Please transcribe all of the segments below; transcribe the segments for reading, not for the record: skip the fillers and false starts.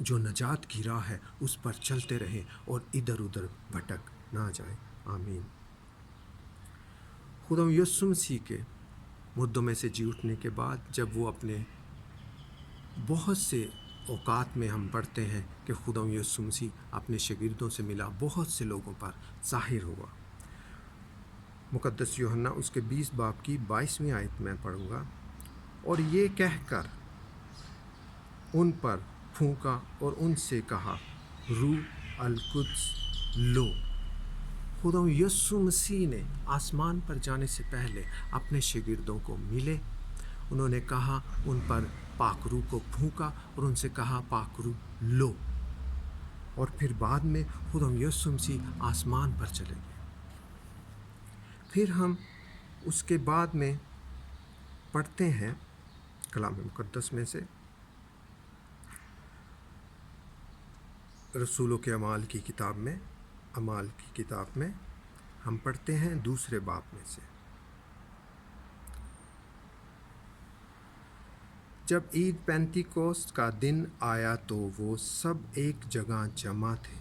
جو نجات کی راہ ہے اس پر چلتے رہیں اور ادھر ادھر بھٹک نہ جائیں۔ آمین۔ خدا یسوع مسیح کے مردوں میں سے جی اٹھنے کے بعد جب وہ اپنے بہت سے اوقات میں ہم پڑھتے ہیں کہ خدا یسوع مسیح اپنے شاگردوں سے ملا، بہت سے لوگوں پر ظاہر ہوا۔ مقدس یوحنا اس کے 20 باب کی 22ویں آیت میں پڑھوں گا، اور یہ کہہ کر ان پر پھونکا اور ان سے کہا، روح القدس لو۔ خدا یسوع مسیح نے آسمان پر جانے سے پہلے اپنے شاگردوں کو ملے، انہوں نے کہا، ان پر پاک روح کو پھونکا اور ان سے کہا پاک روح لو، اور پھر بعد میں خدا یسوع مسیح آسمان پر چلے گئے۔ پھر ہم اس کے بعد میں پڑھتے ہیں کلام مقدس میں سے رسولوں کے اعمال کی کتاب میں، اعمال کی کتاب میں ہم پڑھتے ہیں 2 باب میں سے، جب عید پینتیکوست کا دن آیا تو وہ سب ایک جگہ جمع تھے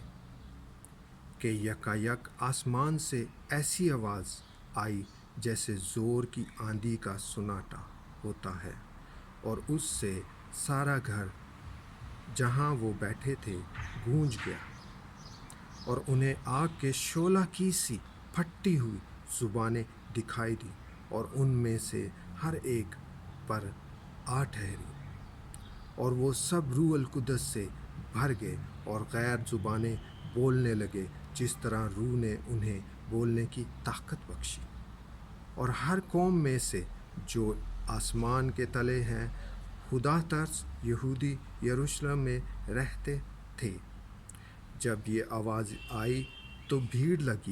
کہ یکایک آسمان سے ایسی آواز آئی جیسے زور کی آندھی کا سناٹا ہوتا ہے، اور اس سے سارا گھر جہاں وہ بیٹھے تھے گونج گیا، اور انہیں آگ کے شعلہ کی سی پھٹی ہوئی زبانیں دکھائی دی، اور ان میں سے ہر ایک پر آ ٹھہری، اور وہ سب روح القدس سے بھر گئے اور غیر زبانیں بولنے لگے جس طرح روح نے انہیں بولنے کی طاقت بخشی۔ اور ہر قوم میں سے جو آسمان کے تلے ہیں خدا ترس یہودی یروشلم میں رہتے تھے، جب یہ آواز آئی تو بھیڑ لگ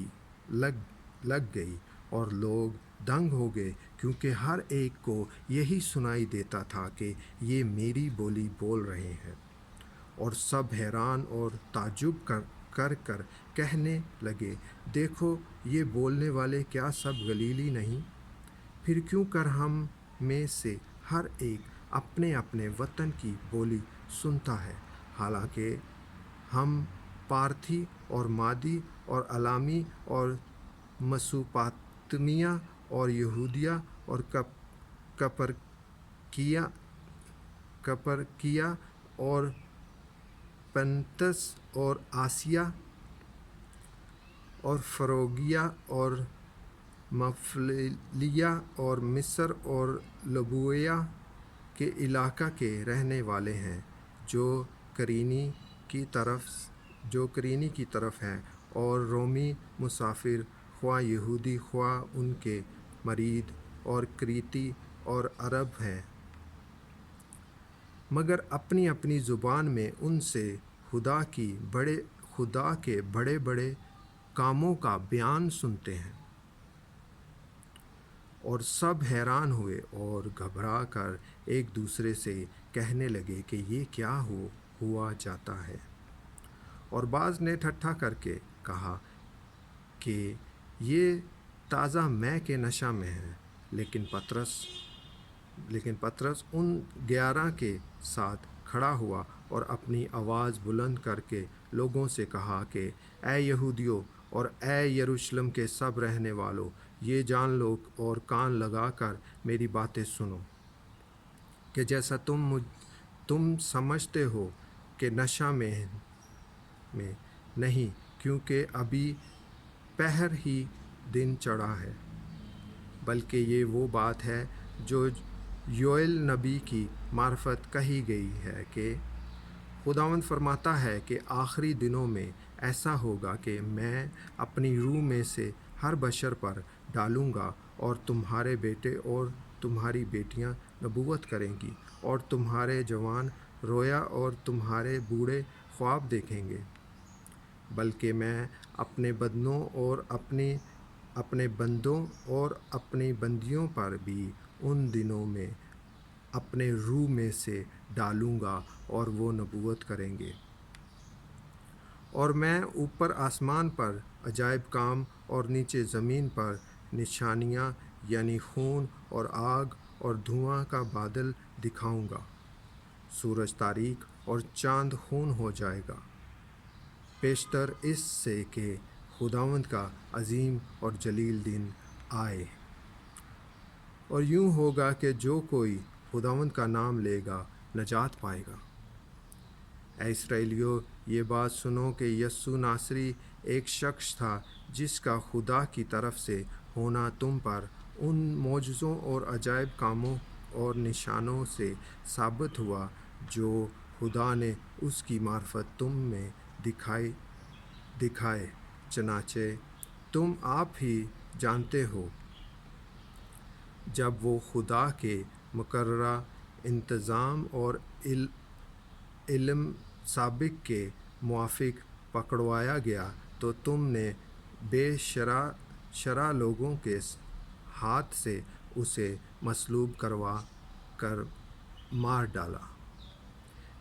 گئی اور لوگ دنگ ہو گئے، کیونکہ ہر ایک کو یہی سنائی دیتا تھا کہ یہ میری بولی بول رہے ہیں، اور سب حیران اور تعجب کر کہنے لگے، دیکھو یہ بولنے والے کیا سب گلیلی نہیں؟ پھر کیوں کر ہم میں سے ہر ایک اپنے اپنے وطن کی بولی سنتا ہے، حالانکہ ہم پارتھی اور مادی اور الامی اور مسوپوتامیہ اور یہودیہ اور کپرکیا اور پنتس اور آسیا اور فروگیا اور مفلیہ اور مصر اور لبویا کے علاقہ کے رہنے والے ہیں، جو قرینی کی طرف ہیں، اور رومی مسافر، خواہ یہودی خواہ ان کے مرید، اور کریتی اور عرب ہیں، مگر اپنی اپنی زبان میں ان سے خدا کے بڑے بڑے کاموں کا بیان سنتے ہیں۔ اور سب حیران ہوئے اور گھبرا کر ایک دوسرے سے کہنے لگے کہ یہ کیا ہوا جاتا ہے؟ اور بعض نے ٹھٹھا کر کے کہا کہ یہ تازہ مے کے نشہ میں ہے، لیکن پطرس ان 11 کے ساتھ کھڑا ہوا اور اپنی آواز بلند کر کے لوگوں سے کہا کہ اے یہودیوں اور اے یروشلم کے سب رہنے والوں، یہ جان لو اور کان لگا کر میری باتیں سنو، کہ جیسا تم سمجھتے ہو کہ نشہ میں نہیں، کیونکہ ابھی پہر ہی دن چڑھا ہے، بلکہ یہ وہ بات ہے جو یوئیل نبی کی معرفت کہی گئی ہے کہ خداوند فرماتا ہے کہ آخری دنوں میں ایسا ہوگا کہ میں اپنی روح میں سے ہر بشر پر ڈالوں گا، اور تمہارے بیٹے اور تمہاری بیٹیاں نبوت کریں گی، اور تمہارے جوان رویا اور تمہارے بوڑھے خواب دیکھیں گے، بلکہ میں اپنے بندوں اور اپنی بندیوں پر بھی ان دنوں میں اپنے روح میں سے ڈالوں گا، اور وہ نبوت کریں گے۔ اور میں اوپر آسمان پر عجائب کام اور نیچے زمین پر نشانیاں، یعنی خون اور آگ اور دھواں کا بادل دکھاؤں گا، سورج تاریک اور چاند خون ہو جائے گا، پیشتر اس سے کہ خداوند کا عظیم اور جلیل دن آئے۔ اور یوں ہوگا کہ جو کوئی خداوند کا نام لے گا نجات پائے گا۔ اے اسرائیلیو، یہ بات سنو کہ یسوع ناصری ایک شخص تھا جس کا خدا کی طرف سے ہونا تم پر ان معجزوں اور عجائب کاموں اور نشانوں سے ثابت ہوا جو خدا نے اس کی معرفت تم میں دکھائے، چنانچہ تم آپ ہی جانتے ہو جب وہ خدا کے مقررہ انتظام اور علم سابق کے موافق پکڑوایا گیا تو تم نے بے شرع لوگوں کے ہاتھ سے اسے مصلوب کروا کر مار ڈالا،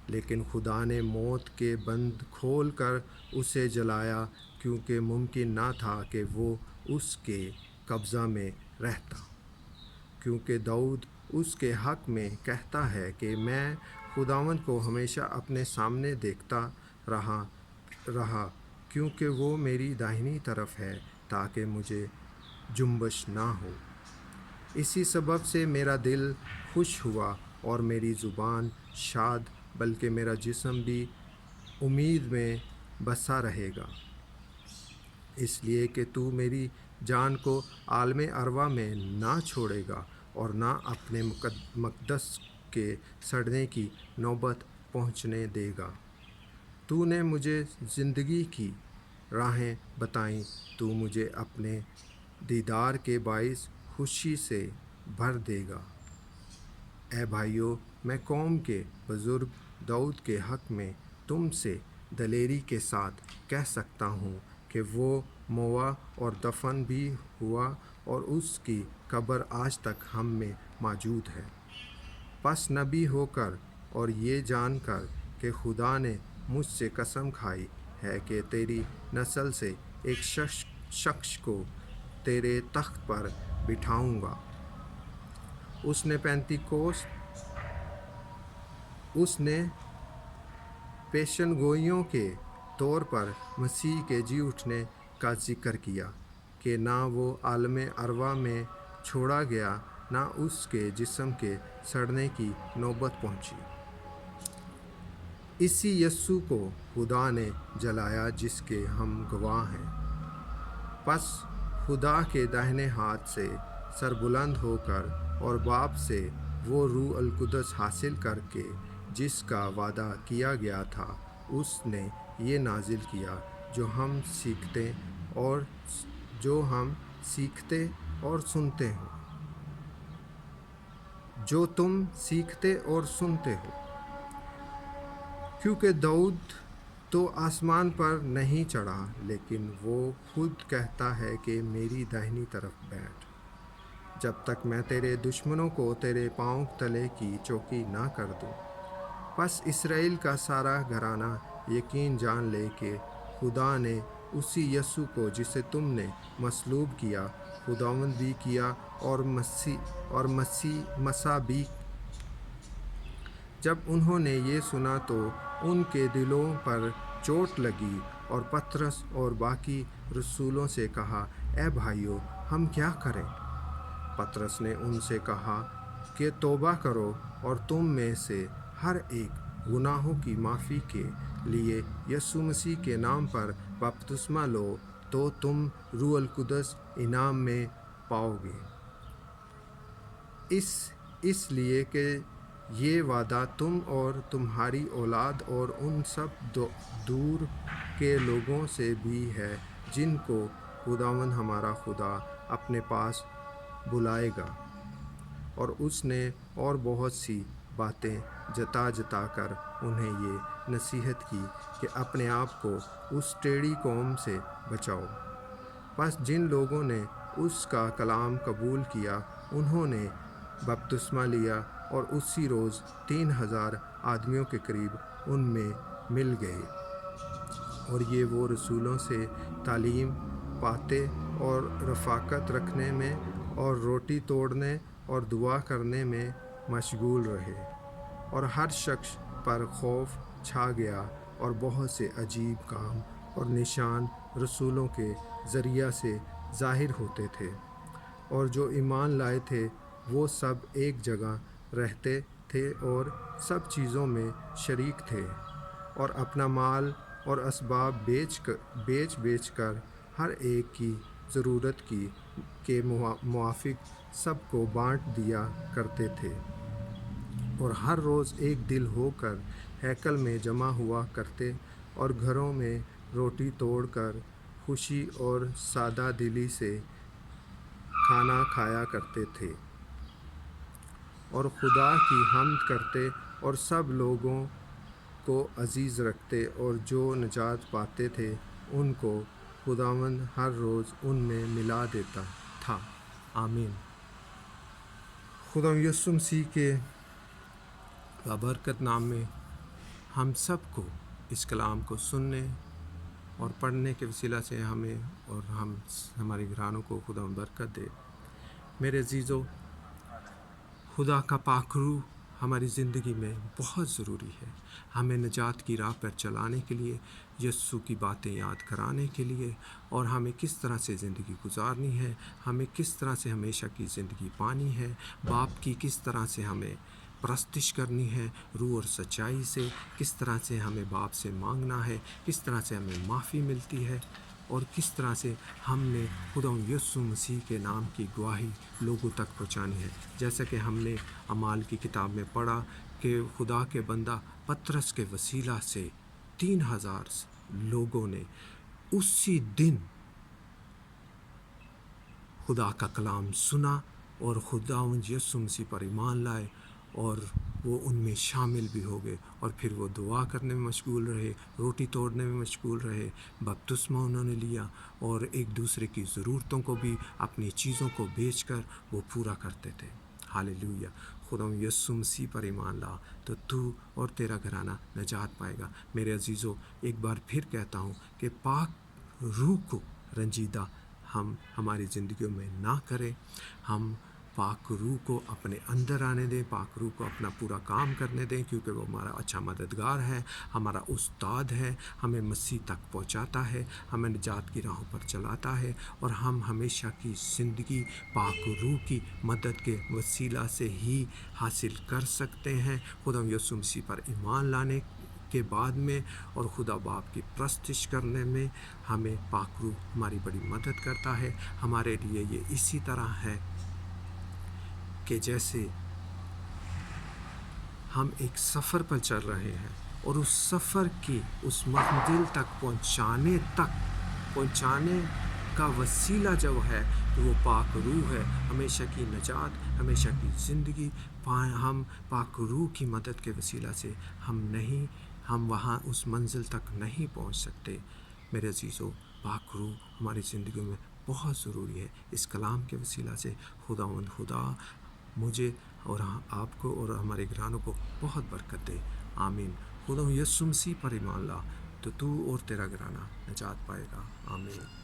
لیکن خدا نے موت کے بند کھول کر اسے جلایا، کیونکہ ممکن نہ تھا کہ وہ اس کے قبضہ میں رہتا۔ کیونکہ داؤد اس کے حق میں کہتا ہے کہ میں خداوند کو ہمیشہ اپنے سامنے دیکھتا رہا، کیونکہ وہ میری داہنی طرف ہے تاکہ مجھے جنبش نہ ہو۔ اسی سبب سے میرا دل خوش ہوا اور میری زبان شاد، بلکہ میرا جسم بھی امید میں بسا رہے گا، اس لیے کہ تو میری جان کو عالم ارواح میں نہ چھوڑے گا اور نہ اپنے مقدس کے سڑنے کی نوبت پہنچنے دے گا۔ تو نے مجھے زندگی کی راہیں بتائیں، تو مجھے اپنے دیدار کے باعث خوشی سے بھر دے گا۔ اے بھائیو، میں قوم کے بزرگ داؤد کے حق میں تم سے دلیری کے ساتھ کہہ سکتا ہوں کہ وہ موا اور دفن بھی ہوا اور اس کی قبر آج تک ہم میں موجود ہے۔ پس نبی ہو کر اور یہ جان کر کہ خدا نے مجھ سے قسم کھائی ہے کہ تیری نسل سے ایک شخص کو تیرے تخت پر بٹھاؤں گا، اس نے پیشن گوئیوں کے طور پر مسیح کے جی اٹھنے کا ذکر کیا کہ نہ وہ عالم ارواح میں چھوڑا گیا، نہ اس کے جسم کے سڑنے کی نوبت پہنچی۔ اسی یسوع کو خدا نے جلایا جس کے ہم گواہ ہیں۔ پس خدا کے داہنے ہاتھ سے سربلند ہو کر اور باپ سے وہ روح القدس حاصل کر کے جس کا وعدہ کیا گیا تھا، اس نے یہ نازل کیا جو ہم سیکھتے اور سنتے ہو، جو تم سیکھتے اور سنتے ہو۔ کیونکہ داؤد تو آسمان پر نہیں چڑھا، لیکن وہ خود کہتا ہے کہ میری داہنی طرف بیٹھ، جب تک میں تیرے دشمنوں کو تیرے پاؤں تلے کی چوکی نہ کر دوں۔ پس اسرائیل کا سارا گھرانہ یقین جان لے کہ خدا نے اسی یسوع کو جسے تم نے مصلوب کیا، خداوند بھی کیا اور مسیح بھی۔ جب انہوں نے یہ سنا تو ان کے دلوں پر چوٹ لگی، اور پطرس اور باقی رسولوں سے کہا، اے بھائیو، ہم کیا کریں؟ پطرس نے ان سے کہا کہ توبہ کرو اور تم میں سے ہر ایک گناہوں کی معافی کے لیے یسوع مسیح کے نام پر بپتسمہ لو تو تم روح القدس انعام میں پاؤ گے۔ اس لیے کہ یہ وعدہ تم اور تمہاری اولاد اور ان سب دور کے لوگوں سے بھی ہے جن کو خداوند ہمارا خدا اپنے پاس بلائے گا۔ اور اس نے اور بہت سی باتیں جتا کر انہیں یہ نصیحت کی کہ اپنے آپ کو اس ٹیڑھی قوم سے بچاؤ۔ پس جن لوگوں نے اس کا کلام قبول کیا انہوں نے بپتسمہ لیا، اور اسی روز 3000 آدمیوں کے قریب ان میں مل گئے۔ اور یہ وہ رسولوں سے تعلیم پاتے اور رفاقت رکھنے میں اور روٹی توڑنے اور دعا کرنے میں مشغول رہے، اور ہر شخص پر خوف چھا گیا اور بہت سے عجیب کام اور نشان رسولوں کے ذریعہ سے ظاہر ہوتے تھے، اور جو ایمان لائے تھے وہ سب ایک جگہ رہتے تھے اور سب چیزوں میں شریک تھے، اور اپنا مال اور اسباب بیچ کر ہر ایک کی ضرورت کے موافق سب کو بانٹ دیا کرتے تھے، اور ہر روز ایک دل ہو کر ہیکل میں جمع ہوا کرتے اور گھروں میں روٹی توڑ کر خوشی اور سادہ دلی سے کھانا کھایا کرتے تھے، اور خدا کی حمد کرتے اور سب لوگوں کو عزیز رکھتے، اور جو نجات پاتے تھے ان کو خداوند ہر روز ان میں ملا دیتا تھا۔ آمین۔ خدا یسوع مسیح کے بابرکت نام میں ہم سب کو اس کلام کو سننے اور پڑھنے کے وسیلہ سے ہمیں اور ہمارے گھرانوں کو خدا برکت دے۔ میرے عزیزو، خدا کا پاک روح ہماری زندگی میں بہت ضروری ہے، ہمیں نجات کی راہ پر چلانے کے لیے، یسوع کی باتیں یاد کرانے کے لیے، اور ہمیں کس طرح سے زندگی گزارنی ہے، ہمیں کس طرح سے ہمیشہ کی زندگی پانی ہے، باپ کی کس طرح سے ہمیں پرستش کرنی ہے، روح اور سچائی سے کس طرح سے ہمیں باپ سے مانگنا ہے، کس طرح سے ہمیں معافی ملتی ہے، اور کس طرح سے ہم نے خدا یسوع مسیح کے نام کی گواہی لوگوں تک پہنچانی ہے۔ جیسا کہ ہم نے اعمال کی کتاب میں پڑھا کہ خدا کے بندہ پطرس کے وسیلہ سے 3000 لوگوں نے اسی دن خدا کا کلام سنا اور خداوند یسوع مسیح پر ایمان لائے، اور وہ ان میں شامل بھی ہو گئے، اور پھر وہ دعا کرنے میں مشغول رہے، روٹی توڑنے میں مشغول رہے، بپتسمہ انہوں نے لیا، اور ایک دوسرے کی ضرورتوں کو بھی اپنی چیزوں کو بیچ کر وہ پورا کرتے تھے۔ ہاللیلویہ۔ خدا یسوع مسیح پر ایمان لا تو اور تیرا گھرانہ نجات پائے گا۔ میرے عزیزو، ایک بار پھر کہتا ہوں کہ پاک روح کو رنجیدہ ہم ہماری زندگیوں میں نہ کریں، ہم پاک روح کو اپنے اندر آنے دیں، پاک روح کو اپنا پورا کام کرنے دیں، کیونکہ وہ ہمارا اچھا مددگار ہے، ہمارا استاد ہے، ہمیں مسیح تک پہنچاتا ہے، ہمیں نجات کی راہوں پر چلاتا ہے، اور ہم ہمیشہ کی زندگی پاک روح کی مدد کے وسیلہ سے ہی حاصل کر سکتے ہیں۔ خدا یسوع مسیح پر ایمان لانے کے بعد میں اور خدا باپ کی پرستش کرنے میں ہمیں پاک روح ہماری بڑی مدد کرتا ہے۔ ہمارے لیے یہ اسی طرح ہے کہ جیسے ہم ایک سفر پر چل رہے ہیں، اور اس سفر کی اس منزل تک پہنچانے کا وسیلہ جو ہے تو وہ پاک روح ہے۔ ہمیشہ کی نجات، ہمیشہ کی زندگی ہم پاک روح کی مدد کے وسیلہ سے ہم وہاں اس منزل تک نہیں پہنچ سکتے۔ میرے عزیزو، پاک روح ہماری زندگیوں میں بہت ضروری ہے۔ اس کلام کے وسیلہ سے خدا مجھے اور آپ کو اور ہمارے گھرانوں کو بہت برکت دے۔ آمین۔ خدا یسوع مسیح پر ایمان لا تو اور تیرا گھرانہ نجات پائے گا۔ آمین۔